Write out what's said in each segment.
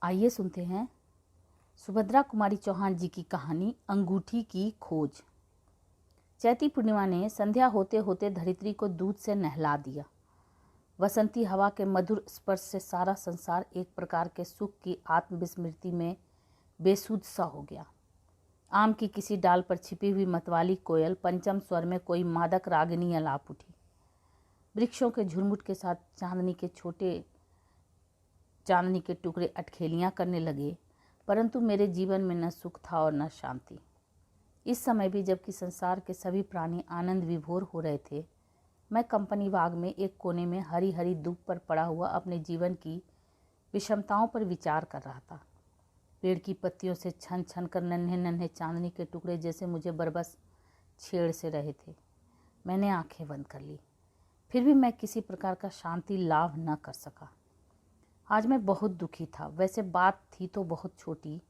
आइए सुनते हैं सुभद्रा कुमारी चौहान जी की कहानी अंगूठी की खोज। चैती पूर्णिमा ने संध्या होते होते धरित्री को दूध से नहला दिया। वसंती हवा के मधुर स्पर्श से सारा संसार एक प्रकार के सुख की आत्मविस्मृति में बेसुध सा हो गया। आम की किसी डाल पर छिपी हुई मतवाली कोयल पंचम स्वर में कोई मादक रागिनी अलाप उठी। वृक्षों के झुरमुट के साथ चांदनी के टुकड़े अटखेलियां करने लगे, परंतु मेरे जीवन में न सुख था और न शांति। इस समय भी जबकि संसार के सभी प्राणी आनंद विभोर हो रहे थे, मैं कंपनी बाग में एक कोने में हरी हरी धूप पर पड़ा हुआ अपने जीवन की विषमताओं पर विचार कर रहा था। पेड़ की पत्तियों से छन छन कर नन्हे नन्हे चांदनी के टुकड़े जैसे मुझे बरबस छेड़ से रहे थे। मैंने आंखें बंद कर ली, फिर भी मैं किसी प्रकार का शांति लाभ न कर सका। आज मैं बहुत दुखी था। वैसे बात थी तो बहुत छोटी,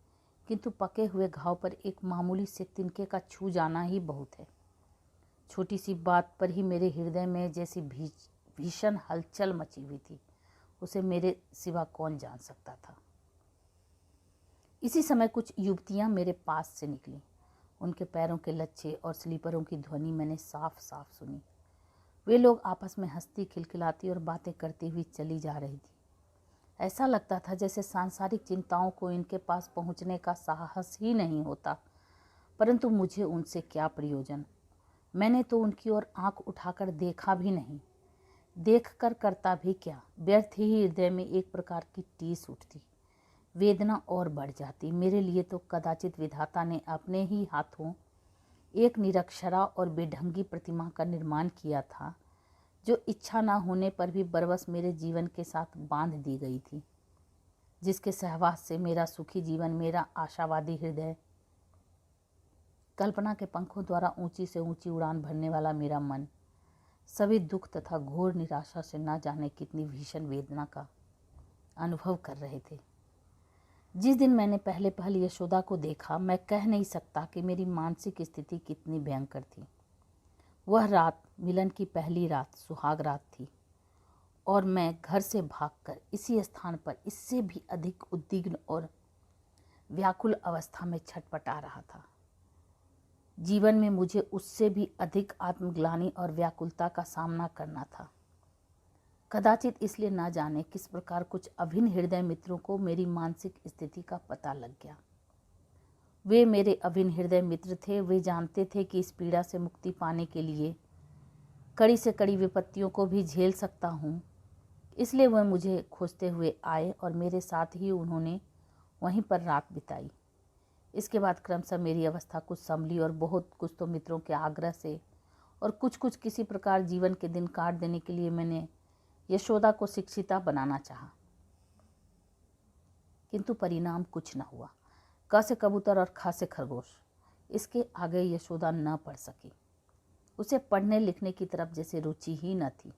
किंतु पके हुए घाव पर एक मामूली से तिनके का छू जाना ही बहुत है। छोटी सी बात पर ही मेरे हृदय में जैसी भीषण हलचल मची हुई थी, उसे मेरे सिवा कौन जान सकता था। इसी समय कुछ युवतियां मेरे पास से निकली। उनके पैरों के लच्छे और स्लीपरों की ध्वनि मैंने साफ साफ सुनी। वे लोग आपस में हंसती खिलखिलाती और बातें करती हुई चली जा रही थी। ऐसा लगता था जैसे सांसारिक चिंताओं को इनके पास पहुंचने का साहस ही नहीं होता, परंतु मुझे उनसे क्या प्रयोजन। मैंने तो उनकी ओर आंख उठाकर देखा भी नहीं। देखकर करता भी क्या, व्यर्थ ही हृदय में एक प्रकार की टीस उठती, वेदना और बढ़ जाती। मेरे लिए तो कदाचित विधाता ने अपने ही हाथों एक निरक्षरा और बेढंगी प्रतिमा का निर्माण किया था, जो इच्छा ना होने पर भी बरबस मेरे जीवन के साथ बांध दी गई थी, जिसके सहवास से मेरा सुखी जीवन, मेरा आशावादी हृदय, कल्पना के पंखों द्वारा ऊंची से ऊंची उड़ान भरने वाला मेरा मन, सभी दुख तथा घोर निराशा से न जाने कितनी भीषण वेदना का अनुभव कर रहे थे। जिस दिन मैंने पहले यशोदा को देखा, मैं कह नहीं सकता कि मेरी मानसिक स्थिति कितनी भयंकर थी। वह रात मिलन की पहली रात, सुहाग रात थी, और मैं घर से भागकर इसी स्थान पर इससे भी अधिक उद्विग्न और व्याकुल अवस्था में छटपटा रहा था। जीवन में मुझे उससे भी अधिक आत्मग्लानि और व्याकुलता का सामना करना था। कदाचित इसलिए ना जाने किस प्रकार कुछ अभिन्न हृदय मित्रों को मेरी मानसिक स्थिति का पता लग गया। वे मेरे अभिन्न हृदय मित्र थे। वे जानते थे कि इस पीड़ा से मुक्ति पाने के लिए कड़ी से कड़ी विपत्तियों को भी झेल सकता हूँ। इसलिए वह मुझे खोजते हुए आए और मेरे साथ ही उन्होंने वहीं पर रात बिताई। इसके बाद क्रमशः मेरी अवस्था कुछ संभली और बहुत कुछ तो मित्रों के आग्रह से और कुछ किसी प्रकार जीवन के दिन काट देने के लिए मैंने यशोदा को शिक्षिता बनाना चाहा, किंतु परिणाम कुछ न हुआ। क से कबूतर और ख से खरगोश, इसके आगे यशोदा न पढ़ सकी। उसे पढ़ने लिखने की तरफ जैसे रुचि ही न थी।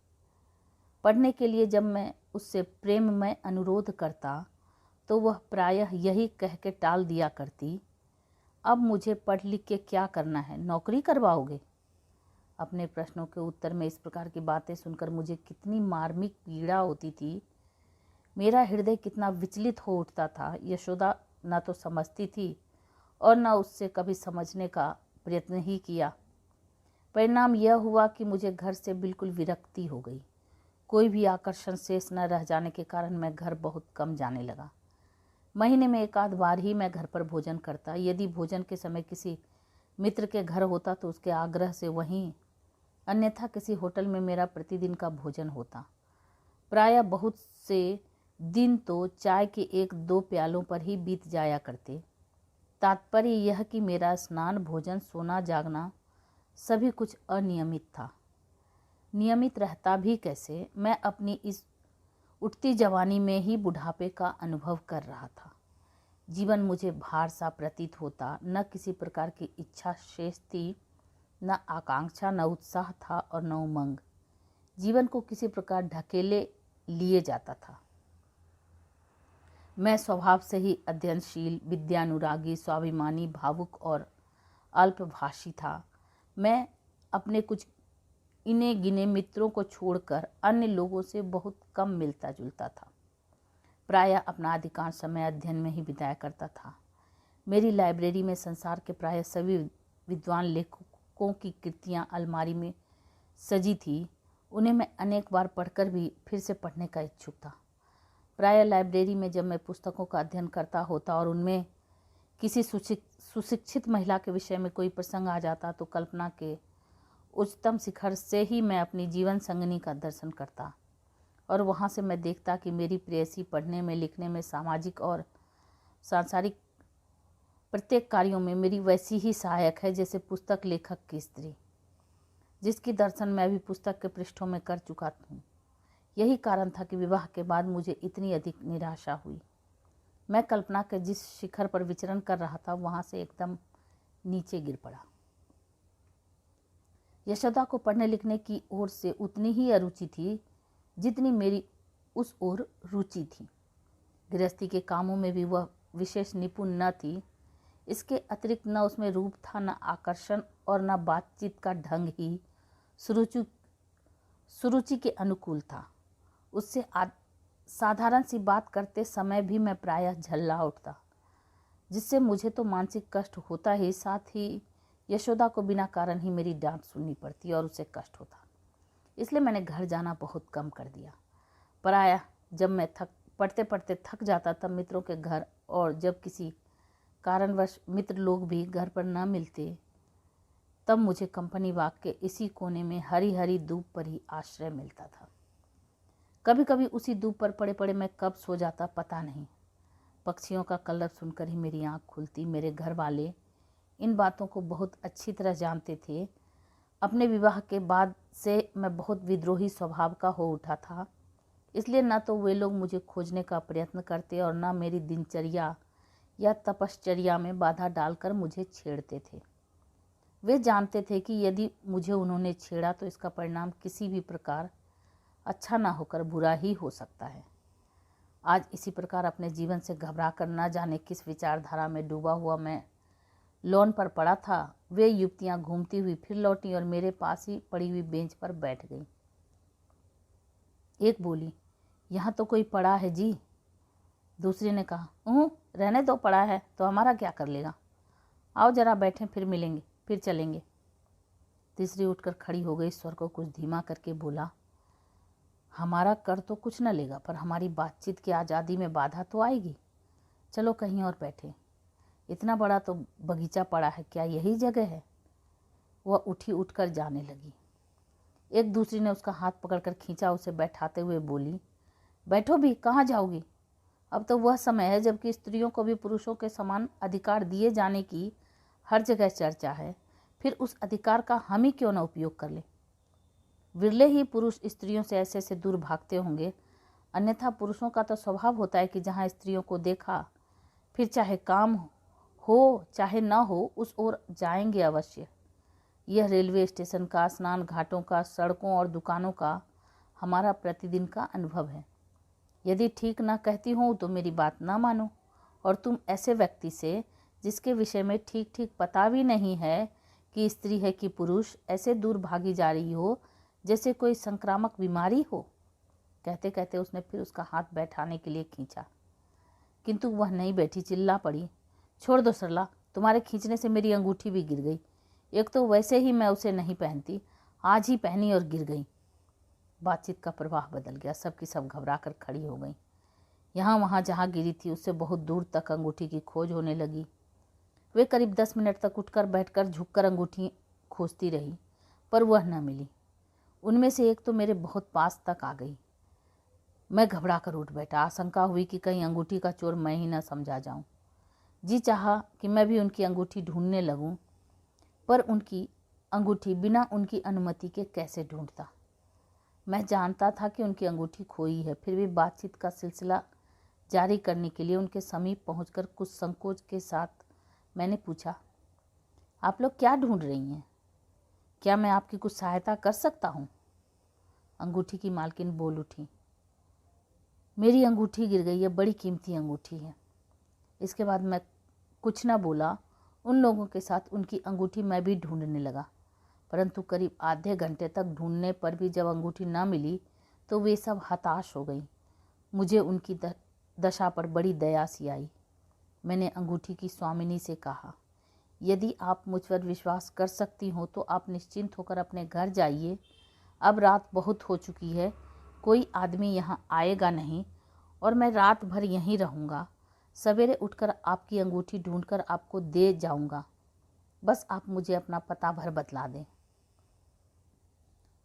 पढ़ने के लिए जब मैं उससे प्रेम में अनुरोध करता तो वह प्रायः यही कह के टाल दिया करती, अब मुझे पढ़ लिख के क्या करना है, नौकरी करवाओगे। अपने प्रश्नों के उत्तर में इस प्रकार की बातें सुनकर मुझे कितनी मार्मिक पीड़ा होती थी। मेरा हृदय कितना विचलित हो उठता था। यशोदा न तो समझती थी और न उससे कभी समझने का प्रयत्न ही किया। परिणाम यह हुआ कि मुझे घर से बिल्कुल विरक्ति हो गई। कोई भी आकर्षण शेष न रह जाने के कारण मैं घर बहुत कम जाने लगा। महीने में एक आध बार ही मैं घर पर भोजन करता। यदि भोजन के समय किसी मित्र के घर होता तो उसके आग्रह से वहीं, अन्यथा किसी होटल में मेरा प्रतिदिन का भोजन होता। प्रायः बहुत से दिन तो चाय के 1-2 प्यालों पर ही बीत जाया करते। तात्पर्य यह कि मेरा स्नान, भोजन, सोना, जागना सभी कुछ अनियमित था। नियमित रहता भी कैसे, मैं अपनी इस उठती जवानी में ही बुढ़ापे का अनुभव कर रहा था। जीवन मुझे भार सा प्रतीत होता। न किसी प्रकार की इच्छा शेष थी, न आकांक्षा, न उत्साह था और न उमंग। जीवन को किसी प्रकार ढकेले लिए जाता था। मैं स्वभाव से ही अध्ययनशील, विद्यानुरागी, स्वाभिमानी, भावुक और अल्पभाषी था। मैं अपने कुछ इने गिने मित्रों को छोड़कर अन्य लोगों से बहुत कम मिलता जुलता था। प्रायः अपना अधिकांश समय अध्ययन में ही बिताया करता था। मेरी लाइब्रेरी में संसार के प्रायः सभी विद्वान लेखकों की कृतियाँ अलमारी में सजी थी। उन्हें मैं अनेक बार पढ़कर भी फिर से पढ़ने का इच्छुक था। प्रायः लाइब्रेरी में जब मैं पुस्तकों का अध्ययन करता होता और उनमें किसी सुशिक्षित महिला के विषय में कोई प्रसंग आ जाता तो कल्पना के उच्चतम शिखर से ही मैं अपनी जीवन संगिनी का दर्शन करता और वहाँ से मैं देखता कि मेरी प्रेयसी पढ़ने में, लिखने में, सामाजिक और सांसारिक प्रत्येक कार्यों में मेरी वैसी ही सहायक है जैसे पुस्तक लेखक की स्त्री, जिसकी दर्शन मैं भी पुस्तक के पृष्ठों में कर चुका हूँ। यही कारण था कि विवाह के बाद मुझे इतनी अधिक निराशा हुई। मैं कल्पना के जिस शिखर पर विचरण कर रहा था वहाँ से एकदम नीचे गिर पड़ा। यशोदा को पढ़ने लिखने की ओर से उतनी ही अरुचि थी जितनी मेरी उस ओर रुचि थी। गृहस्थी के कामों में भी वह विशेष निपुण न थी। इसके अतिरिक्त न उसमें रूप था, न आकर्षण और न बातचीत का ढंग ही सुरुचि के अनुकूल था। उससे साधारण सी बात करते समय भी मैं प्रायः झल्ला उठता, जिससे मुझे तो मानसिक कष्ट होता ही, साथ ही यशोदा को बिना कारण ही मेरी डांट सुननी पड़ती और उसे कष्ट होता। इसलिए मैंने घर जाना बहुत कम कर दिया। प्रायः जब मैं पढ़ते पढ़ते थक जाता तब मित्रों के घर, और जब किसी कारणवश मित्र लोग भी घर पर न मिलते तब मुझे कंपनी बाग के इसी कोने में हरी हरी धूप पर ही आश्रय मिलता था। कभी कभी उसी धूप पर पड़े पड़े मैं कब सो जाता पता नहीं। पक्षियों का कलरव सुनकर ही मेरी आँख खुलती। मेरे घर वाले इन बातों को बहुत अच्छी तरह जानते थे। अपने विवाह के बाद से मैं बहुत विद्रोही स्वभाव का हो उठा था, इसलिए न तो वे लोग मुझे खोजने का प्रयत्न करते और न मेरी दिनचर्या या तपश्चर्या में बाधा डालकर मुझे छेड़ते थे। वे जानते थे कि यदि मुझे उन्होंने छेड़ा तो इसका परिणाम किसी भी प्रकार अच्छा ना होकर बुरा ही हो सकता है। आज इसी प्रकार अपने जीवन से घबराकर न जाने किस विचारधारा में डूबा हुआ मैं लॉन पर पड़ा था। वे युवतियां घूमती हुई फिर लौटी और मेरे पास ही पड़ी हुई बेंच पर बैठ गई। एक बोली, यहाँ तो कोई पड़ा है जी। दूसरी ने कहा, रहने दो, पड़ा है तो हमारा क्या कर लेगा। आओ जरा बैठें, फिर मिलेंगे, फिर चलेंगे। तीसरी उठकर खड़ी हो गई। स्वर को कुछ धीमा करके बोला, हमारा कर तो कुछ न लेगा, पर हमारी बातचीत की आज़ादी में बाधा तो आएगी। चलो कहीं और बैठे। इतना बड़ा तो बगीचा पड़ा है, क्या यही जगह है। वह उठकर जाने लगी। एक दूसरी ने उसका हाथ पकड़कर खींचा। उसे बैठाते हुए बोली, बैठो भी, कहाँ जाओगी। अब तो वह समय है जबकि स्त्रियों को भी पुरुषों के समान अधिकार दिए जाने की हर जगह चर्चा है। फिर उस अधिकार का हम ही क्यों न उपयोग कर ले। विरले ही पुरुष स्त्रियों से ऐसे ऐसे दूर भागते होंगे, अन्यथा पुरुषों का तो स्वभाव होता है कि जहाँ स्त्रियों को देखा फिर चाहे काम हो चाहे न हो उस ओर जाएंगे अवश्य। यह रेलवे स्टेशन का, स्नान घाटों का, सड़कों और दुकानों का हमारा प्रतिदिन का अनुभव है। यदि ठीक ना कहती हूँ तो मेरी बात ना मानो, और तुम ऐसे व्यक्ति से जिसके विषय में ठीक ठीक पता भी नहीं है कि स्त्री है कि पुरुष, ऐसे दूर भागी जा रही हो जैसे कोई संक्रामक बीमारी हो। कहते कहते उसने फिर उसका हाथ बैठाने के लिए खींचा, किंतु वह नहीं बैठी। चिल्ला पड़ी, छोड़ दो सरला, तुम्हारे खींचने से मेरी अंगूठी भी गिर गई। एक तो वैसे ही मैं उसे नहीं पहनती, आज ही पहनी और गिर गई। बातचीत का प्रवाह बदल गया। सब की सब घबरा कर खड़ी हो गई। यहाँ वहाँ जहाँ गिरी थी उससे बहुत दूर तक अंगूठी की खोज होने लगी। वे करीब 10 मिनट तक उठकर बैठकर झुककर अंगूठी खोजती रही, पर वह न मिली। उनमें से एक तो मेरे बहुत पास तक आ गई। मैं घबरा कर उठ बैठा। आशंका हुई कि कहीं अंगूठी का चोर मैं ही न समझा जाऊं। जी चाहा कि मैं भी उनकी अंगूठी ढूंढने लगूं, पर उनकी अंगूठी बिना उनकी अनुमति के कैसे ढूंढता। मैं जानता था कि उनकी अंगूठी खोई है, फिर भी बातचीत का सिलसिला जारी करने के लिए उनके समीप पहुंचकर कुछ संकोच के साथ मैंने पूछा, आप लोग क्या ढूंढ रही हैं? क्या मैं आपकी कुछ सहायता कर सकता हूँ? अंगूठी की मालकिन बोल उठी, मेरी अंगूठी गिर गई है, बड़ी कीमती अंगूठी है। इसके बाद मैं कुछ न बोला। उन लोगों के साथ उनकी अंगूठी मैं भी ढूंढने लगा, परंतु करीब आधे घंटे तक ढूंढने पर भी जब अंगूठी न मिली तो वे सब हताश हो गई। मुझे उनकी दशा पर बड़ी दया सी आई। मैंने अंगूठी की स्वामिनी से कहा, यदि आप मुझ पर विश्वास कर सकती हो तो आप निश्चिंत होकर अपने घर जाइए। अब रात बहुत हो चुकी है, कोई आदमी यहाँ आएगा नहीं और मैं रात भर यहीं रहूँगा। सवेरे उठकर आपकी अंगूठी ढूंढकर आपको दे जाऊँगा। बस आप मुझे अपना पता भर बतला दें।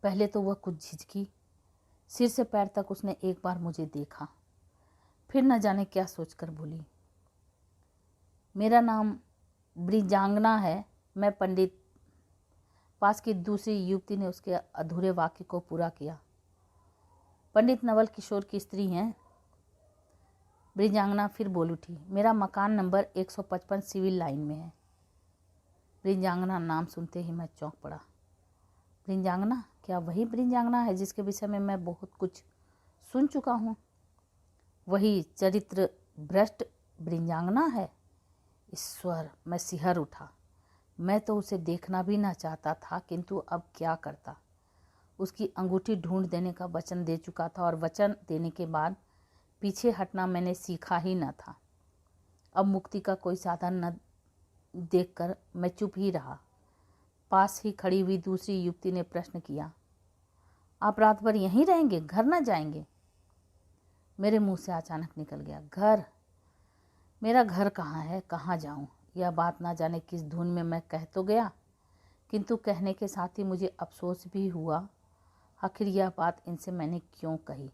पहले तो वह कुछ झिझकी, सिर से पैर तक उसने एक बार मुझे देखा, फिर न जाने क्या सोचकर बोली, मेरा नाम ब्रिजांगना है, मैं पंडित। पास की दूसरी युवती ने उसके अधूरे वाक्य को पूरा किया। पंडित नवल किशोर की स्त्री हैं। ब्रिजांगना फिर बोल उठी, मेरा मकान नंबर 155 सिविल लाइन में है। ब्रिजांगना नाम सुनते ही मैं चौंक पड़ा। ब्रिजांगना? क्या वही ब्रिजांगना है जिसके विषय में मैं बहुत कुछ सुन चुका हूँ? वही चरित्र भ्रष्ट ब्रिजांगना है? ईश्वर, मैं सिहर उठा। मैं तो उसे देखना भी ना चाहता था, किंतु अब क्या करता। उसकी अंगूठी ढूंढ देने का वचन दे चुका था और वचन देने के बाद पीछे हटना मैंने सीखा ही न था। अब मुक्ति का कोई साधन न देखकर मैं चुप ही रहा। पास ही खड़ी हुई दूसरी युवती ने प्रश्न किया, आप रात भर यहीं रहेंगे, घर न जाएंगे? मेरे मुंह से अचानक निकल गया, घर? मेरा घर कहाँ है, कहाँ जाऊँ? यह बात ना जाने किस धुन में मैं कह तो गया, किंतु कहने के साथ ही मुझे अफसोस भी हुआ। आखिर यह बात इनसे मैंने क्यों कही?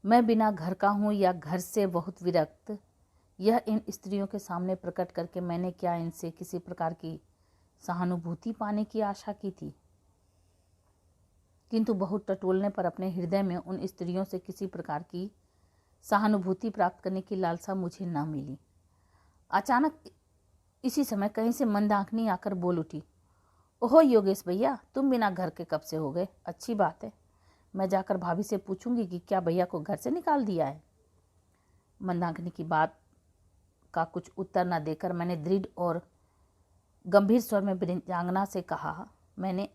मैं बिना घर का हूँ या घर से बहुत विरक्त, यह इन स्त्रियों के सामने प्रकट करके मैंने क्या इनसे किसी प्रकार की सहानुभूति पाने की आशा की थी? किंतु बहुत टटोलने पर अपने हृदय में उन स्त्रियों से किसी प्रकार की सहानुभूति प्राप्त करने की लालसा मुझे न मिली। अचानक इसी समय कहीं से मंदाकिनी आकर बोल उठी, ओहो योगेश भैया, तुम बिना घर के कब से हो गए? अच्छी बात है, मैं जाकर भाभी से पूछूंगी कि क्या भैया को घर से निकाल दिया है। मंदाकिनी की बात का कुछ उत्तर न देकर मैंने दृढ़ और गंभीर स्वर में ब्रिजांगना से कहा, मैंने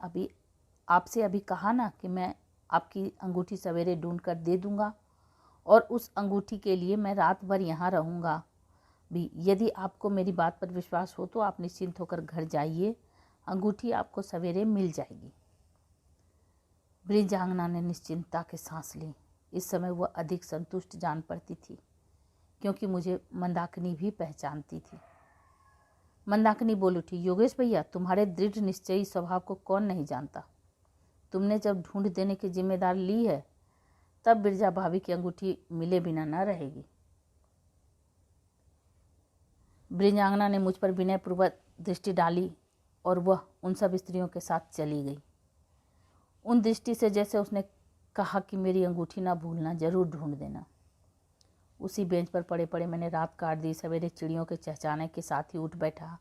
आपसे अभी कहा ना कि मैं आपकी अंगूठी सवेरे ढूंढ कर दे दूंगा और उस अंगूठी के लिए मैं रात भर यहाँ रहूँगा भी। यदि आपको मेरी बात पर विश्वास हो तो आप निश्चिंत होकर घर जाइए, अंगूठी आपको सवेरे मिल जाएगी। ब्रिजांगना ने निश्चिंतता के सांस ली। इस समय वह अधिक संतुष्ट जान पड़ती थी, क्योंकि मुझे मंदाकिनी भी पहचानती थी। मंदाकिनी बोल उठी, योगेश भैया, तुम्हारे दृढ़ निश्चयी स्वभाव को कौन नहीं जानता। तुमने जब ढूंढ देने की जिम्मेदारी ली है, तब बिरजा भाभी की अंगूठी मिले बिना न रहेगी। ब्रिजांगना ने मुझ पर विनयपूर्वक दृष्टि डाली और वह उन सब स्त्रियों के साथ चली गई। उन दृष्टि से जैसे उसने कहा कि मेरी अंगूठी ना भूलना, जरूर ढूंढ देना। उसी बेंच पर पड़े पड़े मैंने रात काट दी। सवेरे चिड़ियों के चहचहाने के साथ ही उठ बैठा।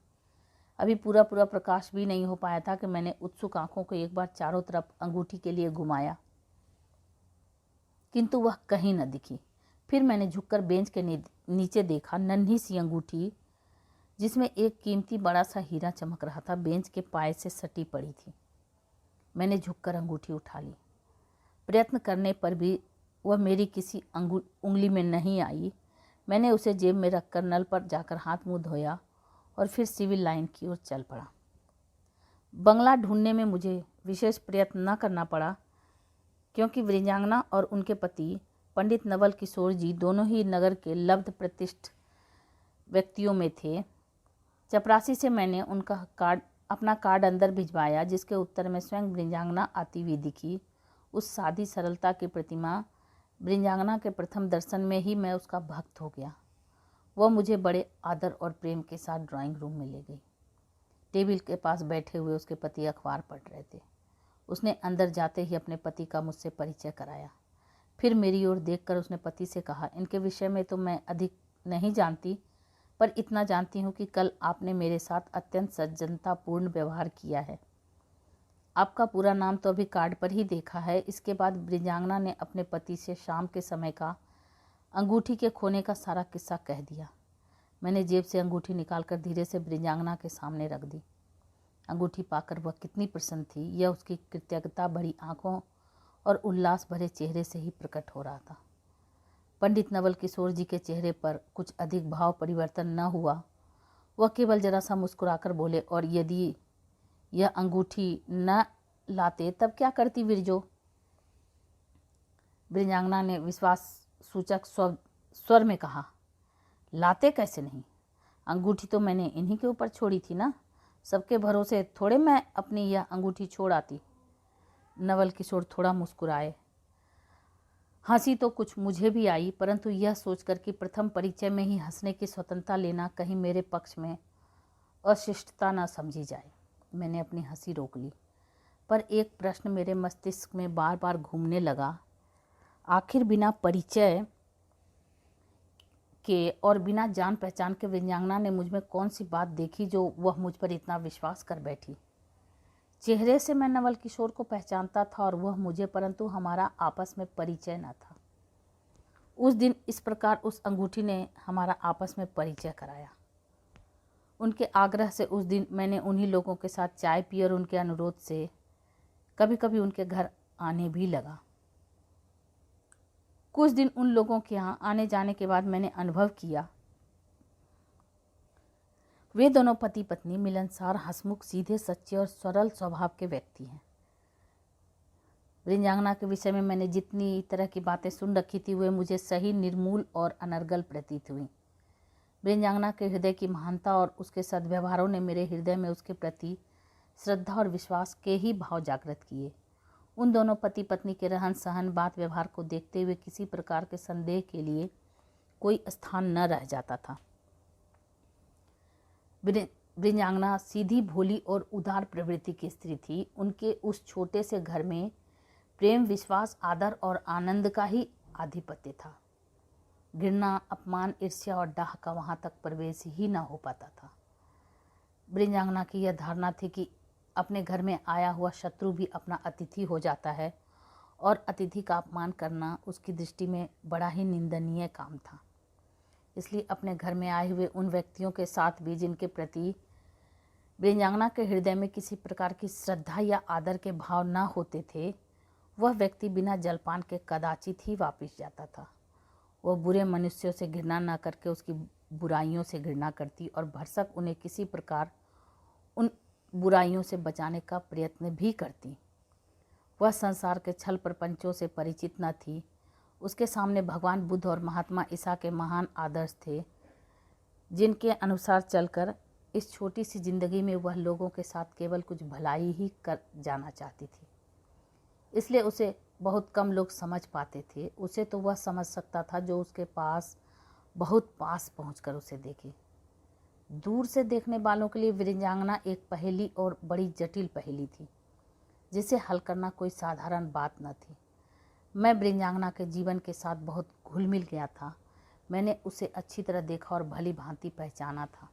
अभी पूरा प्रकाश भी नहीं हो पाया था कि मैंने उत्सुक आंखों को एक बार चारों तरफ अंगूठी के लिए घुमाया, किंतु वह कहीं न दिखी। फिर मैंने झुककर बेंच के नीचे देखा। नन्ही सी अंगूठी जिसमें एक कीमती बड़ा सा हीरा चमक रहा था, बेंच के पाए से सटी पड़ी थी। मैंने झुककर अंगूठी उठा ली। प्रयत्न करने पर भी वह मेरी किसी उंगली में नहीं आई। मैंने उसे जेब में रखकर नल पर जाकर हाथ मुंह धोया और फिर सिविल लाइन की ओर चल पड़ा। बंगला ढूंढने में मुझे विशेष प्रयत्न न करना पड़ा, क्योंकि ब्रिजांगना और उनके पति पंडित नवल किशोर जी दोनों ही नगर के लब्ध प्रतिष्ठित व्यक्तियों में थे। चपरासी से मैंने अपना कार्ड अंदर भिजवाया, जिसके उत्तर में स्वयं ब्रिजांगना आती हुई दिखी। उस सादी सरलता की प्रतिमा ब्रिजांगना के प्रथम दर्शन में ही मैं उसका भक्त हो गया। वह मुझे बड़े आदर और प्रेम के साथ ड्राइंग रूम में ले गई। टेबल के पास बैठे हुए उसके पति अखबार पढ़ रहे थे। उसने अंदर जाते ही अपने पति का मुझसे परिचय कराया। फिर मेरी ओर देखकर उसने पति से कहा, इनके विषय में तो मैं अधिक नहीं जानती, पर इतना जानती हूँ कि कल आपने मेरे साथ अत्यंत सज्जनतापूर्ण व्यवहार किया है। आपका पूरा नाम तो अभी कार्ड पर ही देखा है। इसके बाद ब्रिजांगना ने अपने पति से शाम के समय का अंगूठी के खोने का सारा किस्सा कह दिया। मैंने जेब से अंगूठी निकालकर धीरे से ब्रिजांगना के सामने रख दी। अंगूठी पाकर वह कितनी प्रसन्न थी, यह उसकी कृतज्ञता भरी आंखों और उल्लास भरे चेहरे से ही प्रकट हो रहा था। पंडित नवल किशोर जी के चेहरे पर कुछ अधिक भाव परिवर्तन न हुआ। वह केवल जरा सा मुस्कुराकर बोले, और यदि यह अंगूठी न लाते तब क्या करती विरजो? ब्रिंजांगना ने विश्वास सूचक स्वर में कहा, लाते कैसे नहीं, अंगूठी तो मैंने इन्हीं के ऊपर छोड़ी थी ना, सबके भरोसे थोड़े मैं अपनी यह अंगूठी छोड़ आती। नवल किशोर थोड़ा मुस्कुराए। हंसी तो कुछ मुझे भी आई, परंतु यह सोचकर कि प्रथम परिचय में ही हंसने की स्वतंत्रता लेना कहीं मेरे पक्ष में अशिष्टता न समझी जाए, मैंने अपनी हंसी रोक ली। पर एक प्रश्न मेरे मस्तिष्क में बार बार घूमने लगा, आखिर बिना परिचय के और बिना जान पहचान के ब्रिंजांगना ने मुझ में कौन सी बात देखी जो वह मुझ पर इतना विश्वास कर बैठी। चेहरे से मैं नवल किशोर को पहचानता था और वह मुझे, परंतु हमारा आपस में परिचय न था। उस दिन इस प्रकार उस अंगूठी ने हमारा आपस में परिचय कराया। उनके आग्रह से उस दिन मैंने उन्हीं लोगों के साथ चाय पी और उनके अनुरोध से कभी कभी उनके घर आने भी लगा। कुछ दिन उन लोगों के यहाँ आने जाने के बाद मैंने अनुभव किया, वे दोनों पति पत्नी मिलनसार, हंसमुख, सीधे, सच्चे और सरल स्वभाव के व्यक्ति हैं। ब्रिंजांगना के विषय में मैंने जितनी तरह की बातें सुन रखी थी वे मुझे सही, निर्मूल और अनर्गल प्रतीत हुई। ब्रिंजांगना के हृदय की महानता और उसके सद्व्यवहारों ने मेरे हृदय में उसके प्रति श्रद्धा और विश्वास के ही भाव जागृत किए। उन दोनों पति पत्नी के रहन सहन, बात व्यवहार को देखते हुए किसी प्रकार के संदेह के लिए कोई स्थान न रह जाता था। ब्रिंजांगना सीधी, भोली और उदार प्रवृत्ति की स्त्री थी। उनके उस छोटे से घर में प्रेम, विश्वास, आदर और आनंद का ही आधिपत्य था। घृणा, अपमान, ईर्ष्या और डाह का वहाँ तक प्रवेश ही न हो पाता था। ब्रिंजांगना की यह धारणा थी कि अपने घर में आया हुआ शत्रु भी अपना अतिथि हो जाता है और अतिथि का अपमान करना उसकी दृष्टि में बड़ा ही निंदनीय काम था। इसलिए अपने घर में आए हुए उन व्यक्तियों के साथ भी जिनके प्रति ब्रिंजांगना के हृदय में किसी प्रकार की श्रद्धा या आदर के भाव न होते थे, वह व्यक्ति बिना जलपान के कदाचित ही वापस जाता था। वह बुरे मनुष्यों से घृणा न करके उसकी बुराइयों से घृणा करती और भरसक उन्हें किसी प्रकार उन बुराइयों से बचाने का प्रयत्न भी करती। वह संसार के छल प्रपंचों से परिचित न थी। उसके सामने भगवान बुद्ध और महात्मा ईसा के महान आदर्श थे, जिनके अनुसार चलकर इस छोटी सी जिंदगी में वह लोगों के साथ केवल कुछ भलाई ही कर जाना चाहती थी। इसलिए उसे बहुत कम लोग समझ पाते थे। उसे तो वह समझ सकता था जो उसके पास बहुत पास पहुंचकर उसे देखे। दूर से देखने वालों के लिए ब्रिंजांगना एक पहेली और बड़ी जटिल पहेली थी, जिसे हल करना कोई साधारण बात न थी। मैं ब्रिंजांगना के जीवन के साथ बहुत घुल मिल गया था। मैंने उसे अच्छी तरह देखा और भली भांति पहचाना था।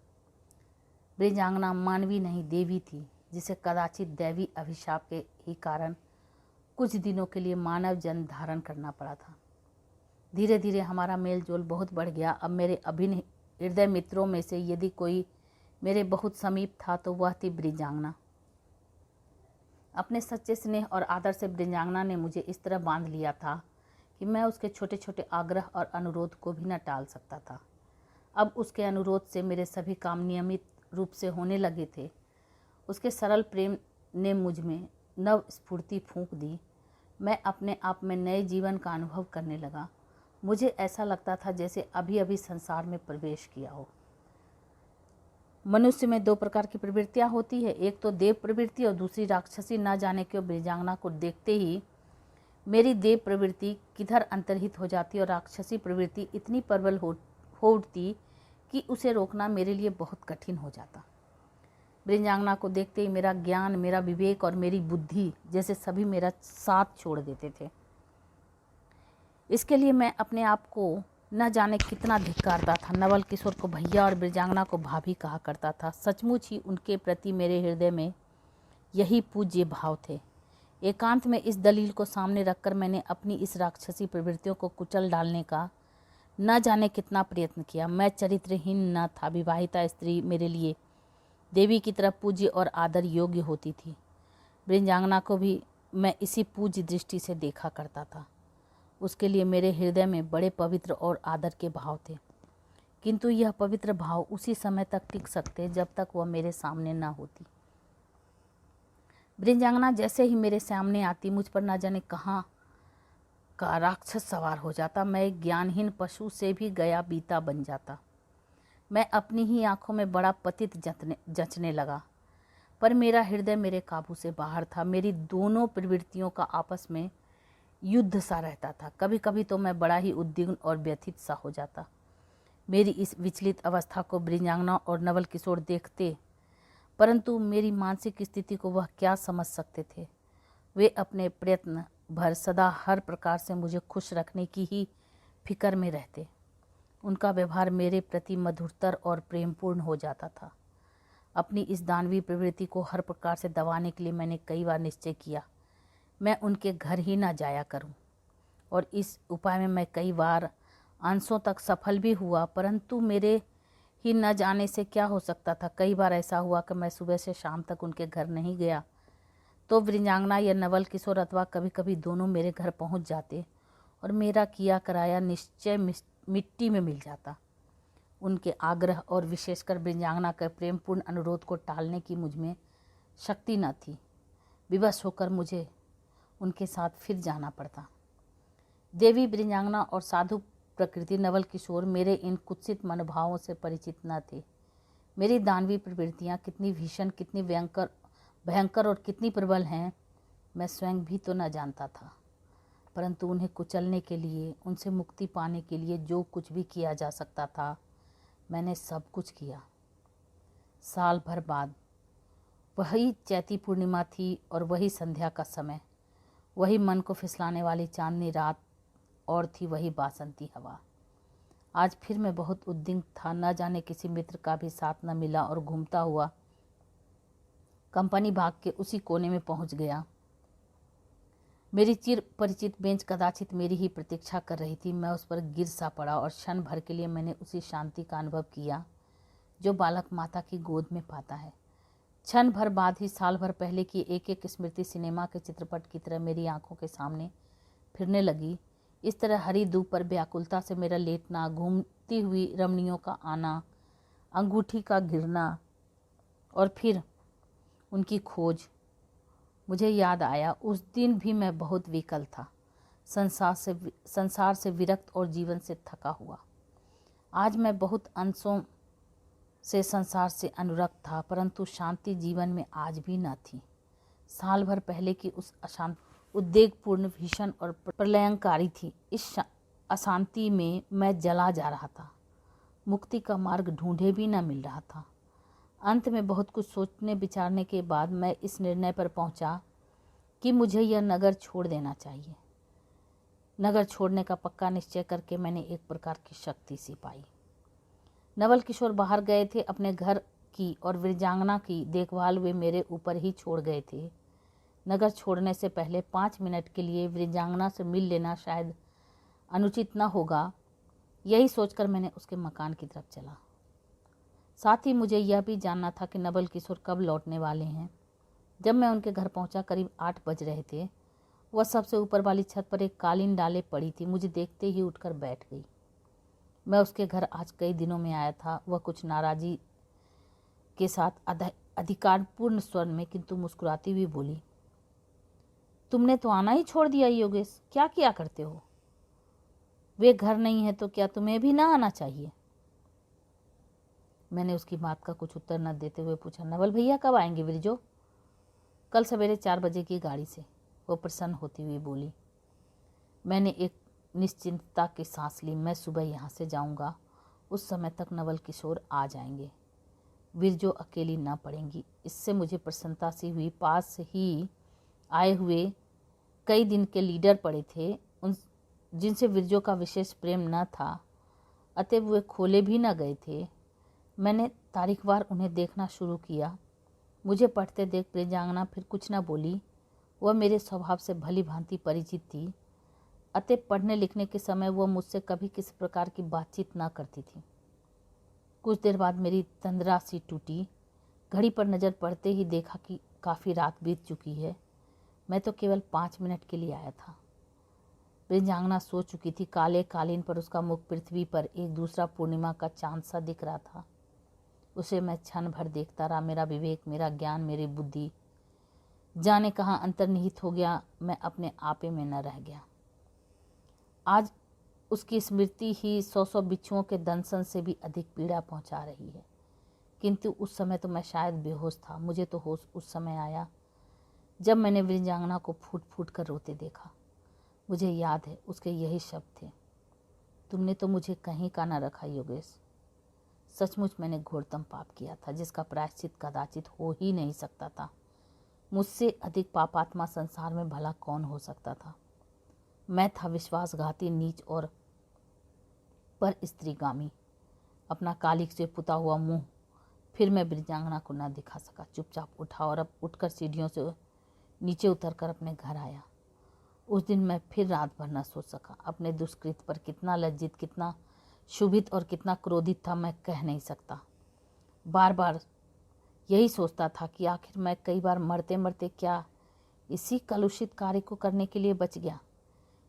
ब्रिंजांगना मानवी नहीं, देवी थी, जिसे कदाचित दैवी अभिशाप के ही कारण कुछ दिनों के लिए मानव जन्म धारण करना पड़ा था। धीरे धीरे हमारा मेल जोल बहुत बढ़ गया। अब मेरे अभिन्न हृदय मित्रों में से यदि कोई मेरे बहुत समीप था तो वह थी ब्रिंजांगना। अपने सच्चे स्नेह और आदर से ब्रिंजांगना ने मुझे इस तरह बांध लिया था कि मैं उसके छोटे छोटे आग्रह और अनुरोध को भी न टाल सकता था। अब उसके अनुरोध से मेरे सभी काम नियमित रूप से होने लगे थे। उसके सरल प्रेम ने मुझ में नव स्फूर्ति फूंक दी। मैं अपने आप में नए जीवन का अनुभव करने लगा। मुझे ऐसा लगता था जैसे अभी अभी संसार में प्रवेश किया हो। मनुष्य में दो प्रकार की प्रवृत्तियां होती है, एक तो देव प्रवृत्ति और दूसरी राक्षसी। न जाने क्यों ब्रिंजांगना को देखते ही मेरी देव प्रवृत्ति किधर अंतर्हित हो जाती और राक्षसी प्रवृत्ति इतनी प्रबल हो उठती कि उसे रोकना मेरे लिए बहुत कठिन हो जाता। ब्रिंजांगना को देखते ही मेरा ज्ञान, मेरा विवेक और मेरी बुद्धि जैसे सभी मेरा साथ छोड़ देते थे। इसके लिए मैं अपने आप को न जाने कितना धिक्कारता था। नवल किशोर को भैया और ब्रिंजांगना को भाभी कहा करता था। सचमुच ही उनके प्रति मेरे हृदय में यही पूज्य भाव थे। एकांत में इस दलील को सामने रखकर मैंने अपनी इस राक्षसी प्रवृत्तियों को कुचल डालने का न जाने कितना प्रयत्न किया। मैं चरित्रहीन न था। विवाहिता स्त्री मेरे लिए देवी की तरह पूज्य और आदर योग्य होती थी। ब्रिंजांगना को भी मैं इसी पूज्य दृष्टि से देखा करता था। उसके लिए मेरे हृदय में बड़े पवित्र और आदर के भाव थे, किंतु यह पवित्र भाव उसी समय तक टिक सकते जब तक वह मेरे सामने न होती। ब्रिंजांगना जैसे ही मेरे सामने आती, मुझ पर न जाने कहाँ का राक्षस सवार हो जाता। मैं एक ज्ञानहीन पशु से भी गया बीता बन जाता। मैं अपनी ही आंखों में बड़ा पतित जचने लगा, पर मेरा हृदय मेरे काबू से बाहर था। मेरी दोनों प्रवृत्तियों का आपस में युद्ध सा रहता था। कभी कभी तो मैं बड़ा ही उद्विग्न और व्यथित सा हो जाता। मेरी इस विचलित अवस्था को ब्रिंजांगना और नवल किशोर देखते, परंतु मेरी मानसिक स्थिति को वह क्या समझ सकते थे। वे अपने प्रयत्न भर सदा हर प्रकार से मुझे खुश रखने की ही फिक्र में रहते। उनका व्यवहार मेरे प्रति मधुरतर और प्रेमपूर्ण हो जाता था। अपनी इस दानवीय प्रवृत्ति को हर प्रकार से दबाने के लिए मैंने कई बार निश्चय किया मैं उनके घर ही ना जाया करूं, और इस उपाय में मैं कई बार अंशों तक सफल भी हुआ, परंतु मेरे ही न जाने से क्या हो सकता था। कई बार ऐसा हुआ कि मैं सुबह से शाम तक उनके घर नहीं गया तो ब्रिंजांगना या नवल किशोर अथवा कभी कभी दोनों मेरे घर पहुंच जाते और मेरा किया कराया निश्चय मिट्टी में मिल जाता। उनके आग्रह और विशेषकर ब्रिंजांगना के प्रेमपूर्ण अनुरोध को टालने की मुझ में शक्ति न थी। विवश होकर मुझे उनके साथ फिर जाना पड़ता। देवी ब्रिंजांगना और साधु प्रकृति नवल किशोर मेरे इन कुत्सित मनोभावों से परिचित न थे। मेरी दानवी प्रवृत्तियाँ कितनी भीषण, कितनी भयंकर और कितनी प्रबल हैं, मैं स्वयं भी तो न जानता था, परंतु उन्हें कुचलने के लिए, उनसे मुक्ति पाने के लिए जो कुछ भी किया जा सकता था मैंने सब कुछ किया। साल भर बाद वही चैती पूर्णिमा थी और वही संध्या का समय, वही मन को फिसलाने वाली चांदनी रात और थी वही बासंती हवा। आज फिर मैं बहुत उद्विग्न था। न जाने किसी मित्र का भी साथ न मिला और घूमता हुआ कंपनी बाग के उसी कोने में पहुंच गया। मेरी चिर परिचित बेंच कदाचित मेरी ही प्रतीक्षा कर रही थी। मैं उस पर गिर सा पड़ा और क्षण भर के लिए मैंने उसी शांति का अनुभव किया जो बालक माता की गोद में पाता है। क्षण भर बाद ही साल भर पहले की एक एक स्मृति सिनेमा के चित्रपट की तरह मेरी आंखों के सामने फिरने लगी। इस तरह हरी धूप पर व्याकुलता से मेरा लेटना, घूमती हुई रमणियों का आना, अंगूठी का गिरना और फिर उनकी खोज। मुझे याद आया उस दिन भी मैं बहुत विकल था, संसार से विरक्त और जीवन से थका हुआ। आज मैं बहुत अंशों से संसार से अनुरक्त था, परंतु शांति जीवन में आज भी न थी। साल भर पहले की उस अशांति उद्वेगपूर्ण, भीषण और प्रलयंकारी थी। इस अशांति में मैं जला जा रहा था। मुक्ति का मार्ग ढूंढे भी न मिल रहा था। अंत में बहुत कुछ सोचने विचारने के बाद मैं इस निर्णय पर पहुंचा कि मुझे यह नगर छोड़ देना चाहिए। नगर छोड़ने का पक्का निश्चय करके मैंने एक प्रकार की शक्ति सी पाई। नवल किशोर बाहर गए थे, अपने घर की और ब्रिंजांगना की देखभाल वे मेरे ऊपर ही छोड़ गए थे। नगर छोड़ने से पहले 5 मिनट के लिए ब्रिंजांगना से मिल लेना शायद अनुचित न होगा। यही सोचकर मैंने उसके मकान की तरफ चला। साथ ही मुझे यह भी जानना था कि नवल किशोर कब लौटने वाले हैं। जब मैं उनके घर पहुंचा करीब 8 बज रहे थे। वह सबसे ऊपर वाली छत पर एक कालीन डाले पड़ी थी। मुझे देखते ही उठकर बैठ गई। मैं उसके घर आज कई दिनों में आया था। वह कुछ नाराजी के साथ अधिकारपूर्ण स्वर में किंतु मुस्कुराती हुई बोली, तुमने तो आना ही छोड़ दिया योगेश, क्या किया करते हो? वे घर नहीं है तो क्या तुम्हें भी ना आना चाहिए? मैंने उसकी बात का कुछ उत्तर न देते हुए पूछा, नवल भैया कब आएंगे विरजो? कल सवेरे 4 बजे की गाड़ी से, वो प्रसन्न होती हुई बोली। मैंने एक निश्चिंतता की सांस ली। मैं सुबह यहाँ से जाऊँगा, उस समय तक नवल किशोर आ जाएंगे, विरजो अकेली न पड़ेंगी। इससे मुझे प्रसन्नता सी हुई। पास ही आए हुए कई दिन के लीडर पड़े थे, उन जिनसे विरजो का विशेष प्रेम न था, अतएव वे खोले भी न गए थे। मैंने तारीखवार उन्हें देखना शुरू किया। मुझे पढ़ते देख ब्रिंजांगना फिर कुछ न बोली। वह मेरे स्वभाव से भली भांति परिचित थी, अतएव पढ़ने लिखने के समय वह मुझसे कभी किसी प्रकार की बातचीत न करती थी। कुछ देर बाद मेरी तंद्रा सी टूटी। घड़ी पर नज़र पड़ते ही देखा कि काफ़ी रात बीत चुकी है। मैं तो केवल 5 मिनट के लिए आया था। वृंदांगना सो चुकी थी। काले कालीन पर उसका मुख पृथ्वी पर एक दूसरा पूर्णिमा का चांद सा दिख रहा था। उसे मैं क्षण भर देखता रहा। मेरा विवेक, मेरा ज्ञान, मेरी बुद्धि जाने कहाँ अंतर्निहित हो गया। मैं अपने आपे में न रह गया। आज उसकी स्मृति ही 100 बिच्छुओं के दंशन से भी अधिक पीड़ा पहुंचा रही है। किंतु उस समय तो मैं शायद बेहोश था। मुझे तो होश उस समय आया जब मैंने वृंदांगना को फूट फूट कर रोते देखा। मुझे याद है उसके यही शब्द थे, तुमने तो मुझे कहीं का न रखा योगेश। सचमुच मैंने घोरतम पाप किया था जिसका प्रायश्चित कदाचित हो ही नहीं सकता था। मुझसे अधिक पापात्मा संसार में भला कौन हो सकता था। मैं था विश्वासघाती, नीच और पर स्त्रीगामी। अपना कालिक से पुता हुआ मुंह फिर मैं वृंदांगना को न दिखा सका। चुपचाप उठा और अब उठकर सीढ़ियों से नीचे उतरकर अपने घर आया। उस दिन मैं फिर रात भर न सो सका। अपने दुष्कृत पर कितना लज्जित, कितना क्षुभित और कितना क्रोधित था मैं कह नहीं सकता। बार बार यही सोचता था कि आखिर मैं कई बार मरते मरते क्या इसी कलुषित कार्य को करने के लिए बच गया।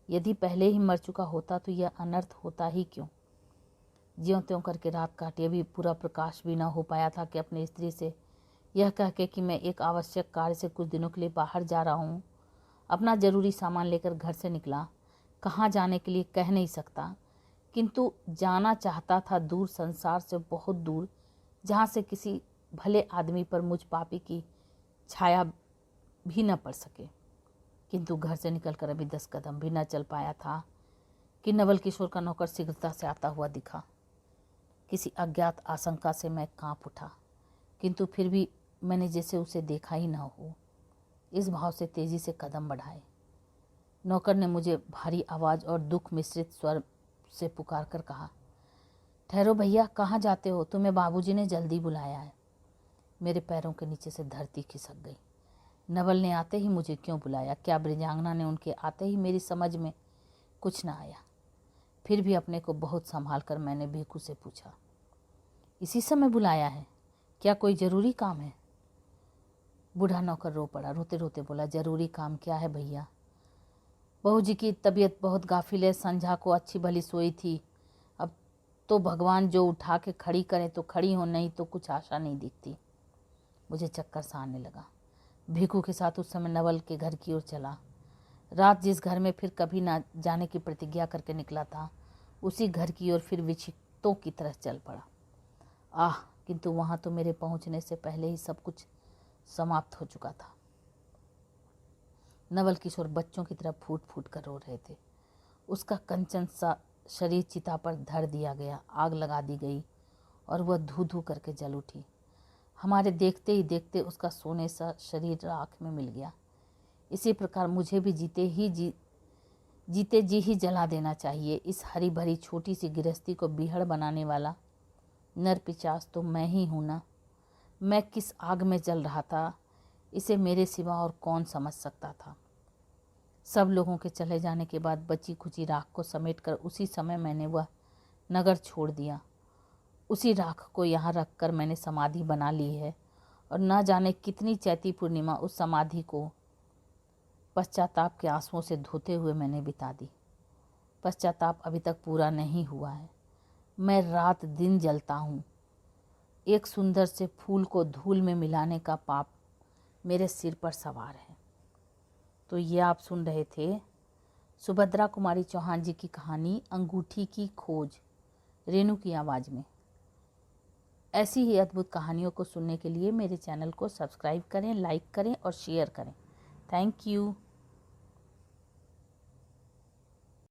यदि पहले ही मर चुका होता तो यह अनर्थ होता ही क्यों। ज्यों त्यों करके रात काटी। अभी पूरा प्रकाश भी न हो पाया था कि अपनी स्त्री से यह कह के कि मैं एक आवश्यक कार्य से कुछ दिनों के लिए बाहर जा रहा हूँ, अपना जरूरी सामान लेकर घर से निकला। कहाँ जाने के लिए कह नहीं सकता, किंतु जाना चाहता था दूर, संसार से बहुत दूर, जहाँ से किसी भले आदमी पर मुझ पापी की छाया भी न पड़ सके। किंतु घर से निकलकर अभी 10 कदम भी न चल पाया था कि नवल किशोर का नौकर शीघ्रता से आता हुआ दिखा। किसी अज्ञात आशंका से मैं कांप उठा, किंतु फिर भी मैंने जैसे उसे देखा ही न हो, इस भाव से तेजी से कदम बढ़ाए। नौकर ने मुझे भारी आवाज़ और दुख मिश्रित स्वर से पुकार कर कहा, ठहरो भैया, कहाँ जाते हो? तुम्हें बाबूजी ने जल्दी बुलाया है। मेरे पैरों के नीचे से धरती खिसक गई। नवल ने आते ही मुझे क्यों बुलाया? क्या वृंदांगना ने उनके आते ही? मेरी समझ में कुछ न आया। फिर भी अपने को बहुत संभाल कर मैंने भिखू से पूछा, इसी समय बुलाया है? क्या कोई ज़रूरी काम है? बूढ़ा नौकर रो पड़ा। रोते रोते बोला, ज़रूरी काम क्या है भैया? बहू जी की तबीयत बहुत गाफिल है। संझा को अच्छी भली सोई थी, अब तो भगवान जो उठा के खड़ी करे तो खड़ी हो, नहीं तो कुछ आशा नहीं दिखती। मुझे चक्कर सा आने लगा। भिखू के साथ उस समय नवल के घर की ओर चला। रात जिस घर में फिर कभी ना जाने की प्रतिज्ञा करके निकला था, उसी घर की ओर फिर विक्षिप्तों की तरह चल पड़ा। आह, किंतु वहाँ तो मेरे पहुँचने से पहले ही सब कुछ समाप्त हो चुका था। नवल किशोर बच्चों की तरह फूट फूट कर रो रहे थे। उसका कंचन सा शरीर चिता पर धर दिया गया, आग लगा दी गई और वह धू धू करके जल उठी। हमारे देखते ही देखते उसका सोने सा शरीर राख में मिल गया। इसी प्रकार मुझे भी जीते जी ही जला देना चाहिए। इस हरी भरी छोटी सी गृहस्थी को बीहड़ बनाने वाला नर पिशाच तो मैं ही हूँ ना। मैं किस आग में जल रहा था, इसे मेरे सिवा और कौन समझ सकता था। सब लोगों के चले जाने के बाद बची खुची राख को समेटकर उसी समय मैंने वह नगर छोड़ दिया। उसी राख को यहाँ रखकर मैंने समाधि बना ली है और न जाने कितनी चैती पूर्णिमा उस समाधि को पश्चाताप के आंसुओं से धोते हुए मैंने बिता दी। पश्चाताप अभी तक पूरा नहीं हुआ है। मैं रात दिन जलता हूँ। एक सुंदर से फूल को धूल में मिलाने का पाप मेरे सिर पर सवार है। तो ये आप सुन रहे थे सुभद्रा कुमारी चौहान जी की कहानी अंगूठी की खोज, रेणु की आवाज़ में। ऐसी ही अद्भुत कहानियों को सुनने के लिए मेरे चैनल को सब्सक्राइब करें, लाइक करें और शेयर करें। Thank you.